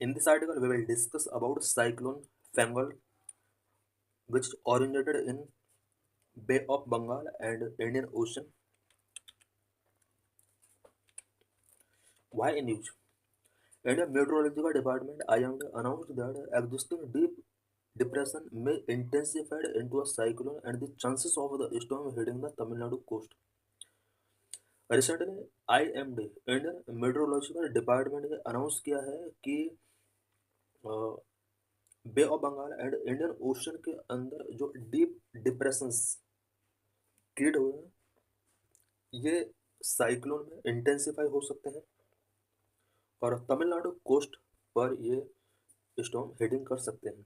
In this article, we will discuss about cyclone Fangol, which originated in Bay of Bengal and Indian Ocean. Why in news? Indian Meteorological Department (IMD) announced that existing deep depression may intensify into a cyclone and the chances of the storm hitting the Tamil Nadu coast. Recently, IMD Indian Meteorological Department ने announce किया है कि Bay of Bengal and Indian Ocean के अंदर जो deep depressions create हुए हैं ये साइक्लोन में इंटेंसिफाई हो सकते हैं और तमिलनाडु कोस्ट पर ये स्टॉर्म हेडिंग कर सकते हैं.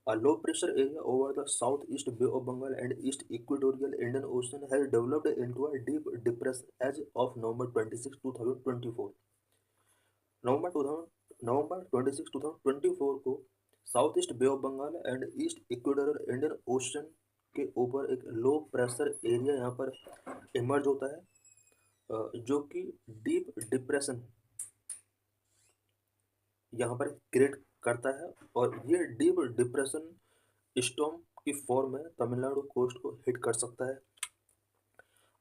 A low pressure area over the southeast Bay of Bengal and east equatorial Indian Ocean has developed into a deep depression as of November 26, 2024. नवंबर 26, 2024 को south east Bay of Bengal and east equatorial Indian Ocean के ऊपर एक low pressure area यहाँ पर emerge होता है जो कि डीप डिप्रेशन यहाँ पर क्रिएट करता है और ये डीप डिप्रेशन स्टॉर्म की फॉर्म में तमिलनाडु कोस्ट को हिट कर सकता है.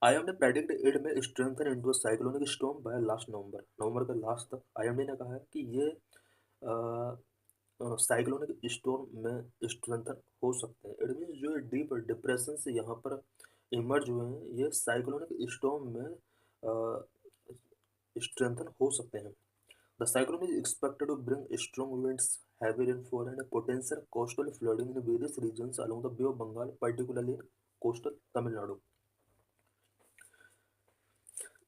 आईएमडी प्रेडिक्ट इट में strengthen into cyclonic storm by last नवंबर के लास्ट तक आईएमडी ने कहा है कि ये साइक्लोनिक स्टॉर्म में स्ट्रेंथन हो सकते हैं. इट मीन्स जो डीप डिप्रेशन से यहाँ पर इमर्ज हुए हैं ये साइक्लोनिक स्टॉर्म में स्ट्रेंथन हो सकते हैं. The cyclone is expected to bring strong winds, heavy rainfall, and potential coastal flooding in various regions along the Bay of Bengal, particularly in coastal Tamil Nadu.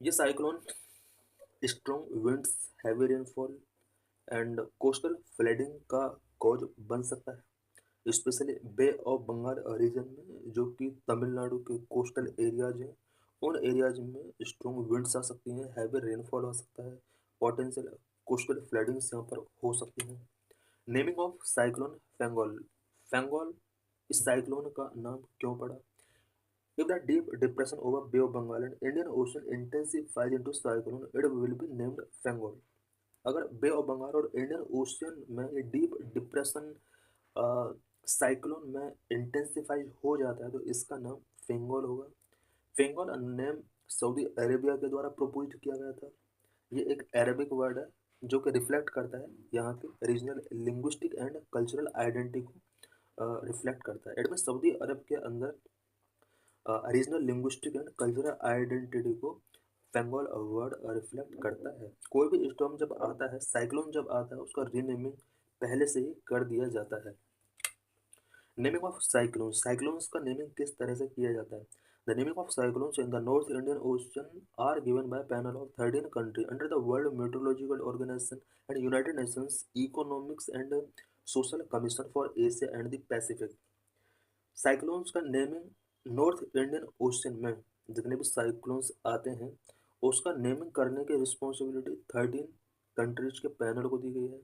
ये cyclone strong winds, heavy rainfall and coastal flooding का cause बन सकता है specially Bay of Bengal region में जो कि तमिलनाडु के coastal areas हैं. उन एरियाज में स्ट्रॉन्ग विंड्स आ सकती हैं, हैवी रेनफॉल हो सकता है, पोटेंशियल कोस्टल फ्लडिंग्स यहाँ पर हो सकती हैं. Naming of cyclone Fengal. Fengal इस साइक्लोन का नाम क्यों पड़ा? If the deep depression over Bay of Bengal and Indian Ocean intensifies into cyclone, it will be named Fangol. अगर बे ऑफ बंगाल और इंडियन ओशियन में ये डीप डिप्रेशन साइक्लोन में इंटेंसिफाई हो जाता है तो इसका नाम फेंगोल होगा. फेंगोल नेम सऊदी अरेबिया के द्वारा प्रपोज किया गया था. ये एक अरेबिक वर्ड है जो कि रिफ्लेक्ट करता है यहाँ के regional linguistic and cultural identity को रिफ्लेक्ट करता है. इट मीन सऊदी अरब के अंदर regional linguistic and cultural identity को फेंगोल वर्ड रिफ्लेक्ट करता है. कोई भी स्टॉर्म जब आता है, साइक्लोन जब आता है, उसका रीनेमिंग पहले से ही कर दिया जाता है. Naming of cyclone. साइक्लोन्स का नेमिंग किस तरह से किया जाता है? The naming of cyclones in the North Indian Ocean are given by a panel of 13 countries under the World Meteorological Organization and United Nations Economics and Social Commission for Asia and the Pacific. Cyclones का naming north Indian ocean में जितने भी cyclones आते हैं उसका naming करने की responsibility 13 countries के पैनल को दी गई है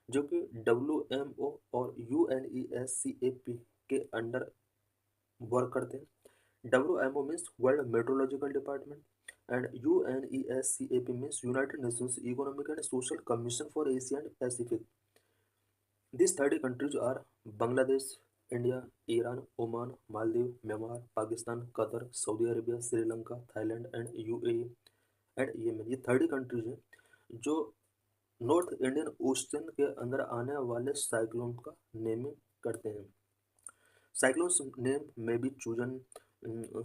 जो कि WMO और UNESCAP के अंडर वर्क करते हैं. WMO means World Meteorological Department and UNESCAP means United Nations Economic and Social Commission for Asia and Pacific. These 30 countries are Bangladesh, India, Iran, Oman, Maldives, Myanmar, Pakistan, Qatar, Saudi Arabia, Sri Lanka, Thailand and UAE and Yemen. ये 30 countries हैं जो north Indian Ocean के अंदर आने वाले cyclone का naming करते हैं. साइक्लोन्स नेम में be chosen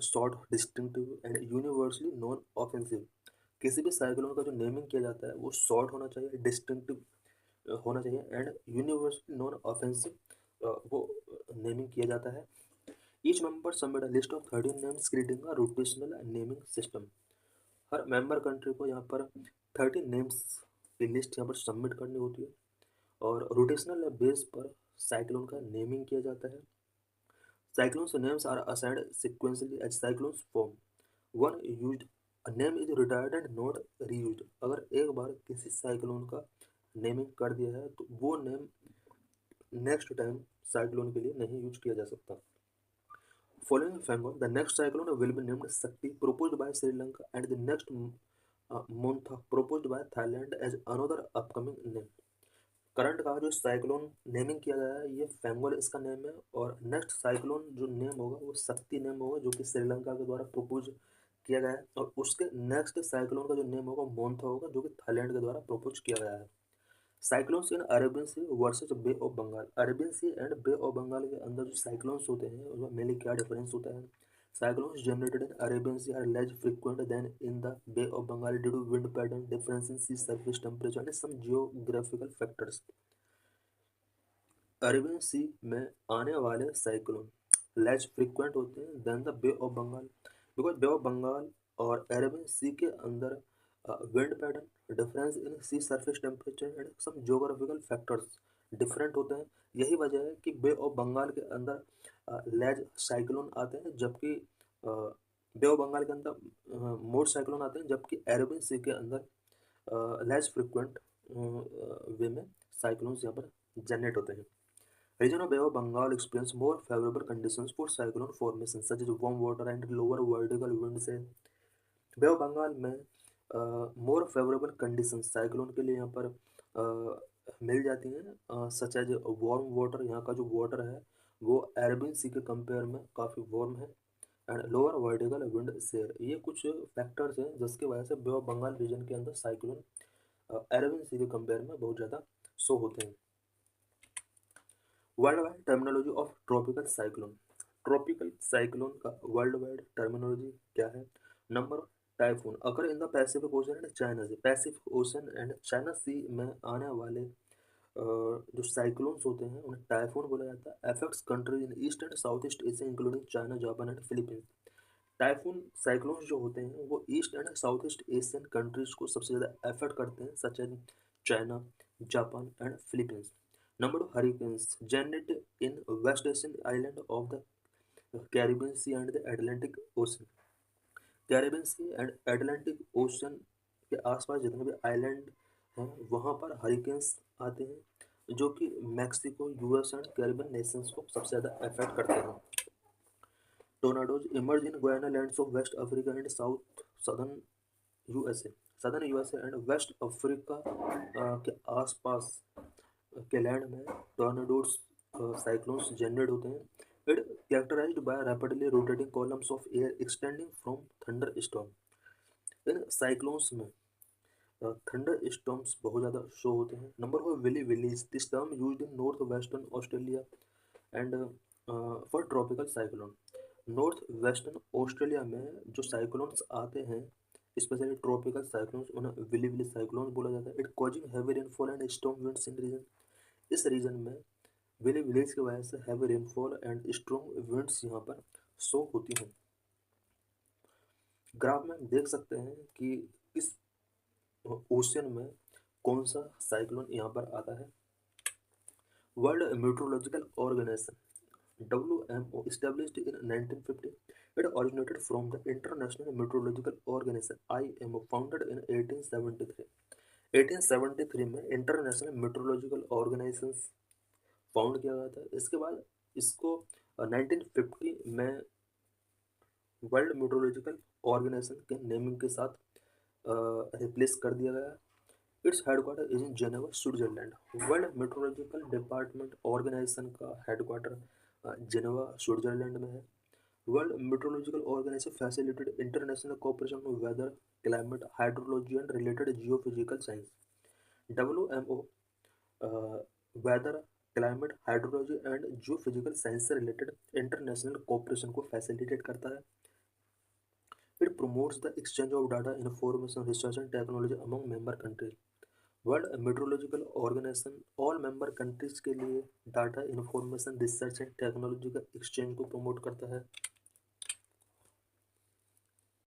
short, distinctive and universally non offensive. किसी भी साइक्लोन का जो नेमिंग किया जाता है वो शॉर्ट होना चाहिए, डिस्टिंक्टिव होना चाहिए एंड यूनिवर्सली नॉन ऑफेंसिव वो नेमिंग किया जाता है. Each member submit a list of 13 names creating a rotational naming system. Her member country को यहाँ पर 30 नेम्स की लिस्ट यहाँ पर सबमिट करनी होती है और रोटेशनल बेस पर साइक्लोन का नेमिंग किया जाता है. Cyclones names are assigned sequentially as cyclones form. One used name is retired and not reused. अगर एक बार किसी साइक्लोन का नेमिंग कर दिया है तो वो नेम नेक्स्ट टाइम साइक्लोन के लिए नहीं यूज किया जा सकता. Following Fangol, the next cyclone will be named Sakti, proposed by Sri Lanka, and the next Montha, proposed by Thailand as another upcoming name. Current का जो साइक्लोन नेमिंग किया गया है ये फेंगोल इसका नेम है, और नेक्स्ट साइक्लोन जो नेम होगा वो शक्ति नेम होगा, जो कि श्रीलंका के द्वारा प्रपोज किया गया है। और उसके नेक्स्ट साइक्लोन का जो नेम होगा मोन्था होगा, जो कि थाईलैंड के द्वारा प्रपोज किया गया है। Cyclones in Arabian Sea versus Bay of Bengal. Arabian Sea and Bay of Bengal के अंदर जो साइक्लोन्स होते हैं उनमें मेनली क्या डिफरेंस होता है? Cyclones generated in Arabian Sea are less frequent than in the Bay of Bengal due to wind pattern difference in sea surface temperature and some geographical factors. Arabian Sea में आने वाले cyclone less frequent होते हैं then the Bay of Bengal, because Bay of Bengal और Arabian Sea के अंदर wind pattern difference in sea surface temperature and some geographical factors different होते हैं। यही वजह है कि बे ऑफ बंगाल के अंदर लेज साइक्लोन आते हैं, जबकि बे ऑफ बंगाल के अंदर मोर साइक्लोन आते हैं, जबकि अरेबियन सी के अंदर लेस फ्रिक्वेंट वे में साइक्लोन्स यहाँ पर जनरेट होते हैं। Region of Bay of Bengal experience more favorable conditions for cyclone formation such as warm water and lower vertical winds है। बे ऑफ बंगाल में मोर फेवरेबल कंडीशन साइक्लोन के लिए यहाँ पर मिल जाती हैं, सच एज वार्म वाटर। यहाँ का जो वाटर है वो अरेबियन सी के कंपेयर में काफ़ी वार्म है, and lower vertical wind shear. ये कुछ फैक्टर्स हैं जिसकी वजह से बे ऑफ बंगाल रीजन के अंदर साइक्लोन अरेबियन सी के कंपेयर में बहुत ज़्यादा शो होते हैं। World wide terminology of tropical cyclone. Tropical cyclone का वर्ल्ड वाइड टर्मिनोलॉजी क्या है? नंबर टाइफून अगर in the Pacific Ocean and China Sea. Pacific Ocean and China Sea में आने वाले जो साइक्लोन्स होते हैं उन्हें टाइफून बोला जाता है। Effects countries in east and south east Asia including China, Japan and Philippines. Typhoon cyclones जो होते हैं वो east and south east Asian countries को सबसे ज़्यादा एफेक्ट करते हैं, such as China, Japan and Philippines. Number two, hurricanes generate in West Asian island of the Caribbean Sea and the Atlantic Ocean. Caribbean Sea and Atlantic Ocean के आसपास जितने भी island हैं वहाँ पर हरिकेन्स आते हैं, जो कि Mexico, US and Caribbean nations को सबसे ज़्यादा अफेक्ट करते हैं। Tornadoes emerge in Guyana lands of West Africa and southern USA. Southern USA and West Africa के आसपास के लैंड में टॉर्नाडोज साइक्लोन्स जनरेट होते हैं। It characterized by rapidly rotating columns of air extending from thunder storm. इन cyclones में thunder storms बहुत ज़्यादा शो होते हैं। Number 4, willy willies. This term used in north western Australia and for tropical cyclone. North western Australia में जो cyclones आते हैं स्पेशली ट्रॉपिकल साइक्लोन्स उन्हें विली विली साइक्लोन बोला जाता है। It causing heavy rainfall and storm winds in region. इस reason में विली विलेज की वजह से heavy rainfall and strong winds यहाँ पर शो होती हैं। ग्राफ में देख सकते हैं कि इस ओशन में कौन सा साइक्लोन यहाँ पर आता है। World Meteorological Organization WMO established in 1950. It originated from the International Meteorological Organization IMO founded in 1873. 1873 में इंटरनेशनल मेट्रोलॉजिकल ऑर्गेनाइजेशन फाउंड किया गया था। इसके बाद इसको 1950 में वर्ल्ड मेट्रोलॉजिकल ऑर्गेनाइजेशन के नेमिंग के साथ रिप्लेस कर दिया गया। Its headquarter is in Geneva, Switzerland. World Meteorological Department Organization का हेडक्वार्टर जेनेवा, स्विट्जरलैंड में है। World Meteorological Organization facilitated international cooperation of weather, climate, hydrology and related geophysical science. WMO weather, climate, hydrology and geophysical science से related international cooperation को facilitate करता है। It promotes the exchange of data, information, research and technology among member countries. World Meteorological Organization all member countries के लिए data, information, research and technology का exchange को promote करता है।